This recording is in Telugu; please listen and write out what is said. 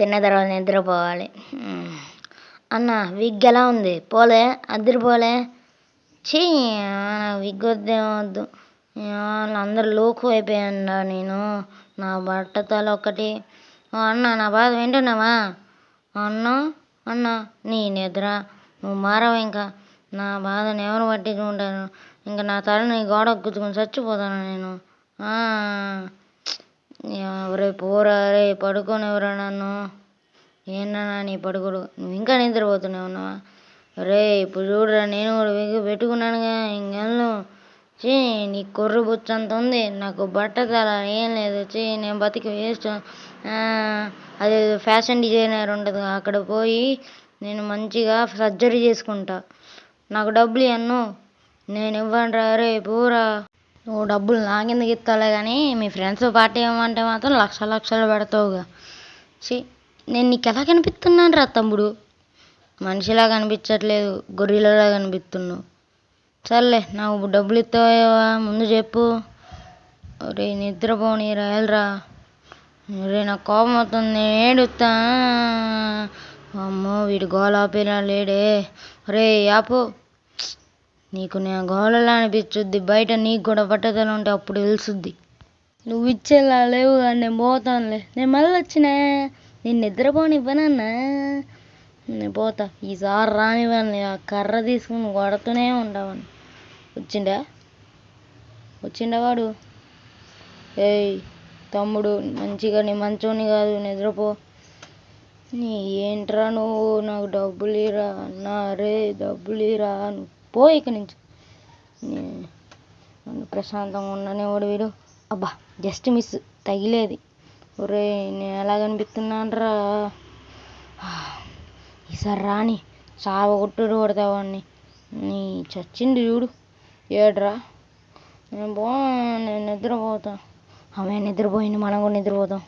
తిన్న తర్వాత నిద్రపోవాలి. అన్న విగ్ ఎలా ఉంది? పోలే అద్దరిపోలే. చీ, విగ్ వద్దేమొద్దు. అందరు లోకు అయిపోయాను నేను. నా బట్టతల ఒక్కటి. అన్న నా బాధ వింటున్నావా? అన్న నీ నిద్ర నువ్వు మారవు. ఇంకా నా బాధను ఎవరు పట్టించుకుంటాను? ఇంకా నా తలని గోడకు గుద్దుకుని చచ్చిపోతాను నేను. రే పోరా, రే పడుకొని ఎవరా నన్ను? ఏంటన్నా నీ పడుకోడు? నువ్వు ఇంకా నిద్రపోతూనే ఉన్నావా? రే ఇప్పుడు చూడరా, నేను కూడా విగ్గు పెట్టుకున్నానుగా. ఇంకెళ్ళు. చీ, నీ కొర్రు బుచ్చంత ఉంది. నాకు బట్టతల ఏం లేదు. చీ, నేను బతికి వేస్ట్. అది ఫ్యాషన్ డిజైనర్ ఉంటుంది, అక్కడ పోయి నేను మంచిగా సర్జరీ చేసుకుంటా. నాకు డబ్బులు ఇవ్వను. నేను ఇవ్వనురా. రే పూరా, నువ్వు డబ్బులు నా కిందకి ఇస్తాలే కానీ మీ ఫ్రెండ్స్ పార్టీ ఇవ్వమంటే మాత్రం లక్షలు పెడతావుగా. చీ, నేను నీకు ఎలా కనిపిస్తున్నాను రా తమ్ముడు? మనిషిలా కనిపించట్లేదు, గొర్రెలలా కనిపిస్తున్నావు. సర్లే, నాకు డబ్బులు ఇస్తావా ముందు చెప్పు. రే నిద్రపోని రాయలరా. రే నాకు కోపం అవుతుంది, నేను ఏడుస్తా. అమ్మో వీడు గోల ఆపేలా లేడే. రే ఆపు. నీకు నేను గోళలా అనిపించుద్ది, బయట నీకు కూడా పట్టదల ఉంటే అప్పుడు తెలుసుద్ది. నువ్వు ఇచ్చేలా లేవు కానీ నేను పోతానులే. నేను మళ్ళీ వచ్చినా నేను నిద్రపోనివ్వనన్నా. నేను పోతా. ఈసారి రానివ్వని. ఆ కర్ర తీసుకుని కొడుతూనే ఉండవని. వచ్చిండా వాడు? ఏయ్ తమ్ముడు, మంచిగా నీ మంచోని కాదు, నిద్రపో. ఏంట్రా నువ్వు? నాకు డబ్బులు ఇరా అన్నా. రే డబ్బులు ఇరా. నువ్వు పో ఇక నుంచి. నన్ను ప్రశాంతంగా ఉండనివాడు వీడు. అబ్బా జస్ట్ మిస్ తగిలేది. ఒరే నేను ఎలా కనిపిస్తున్నాను రా? ఈసారి రాని చావ కొట్టుడు కొడతావాడిని. నీ చచ్చింది చూడు. ఏడ్రా. నేను నిద్రపోతా. ఆమె నిద్రపోయింది, మనం కూడా నిద్రపోతాం.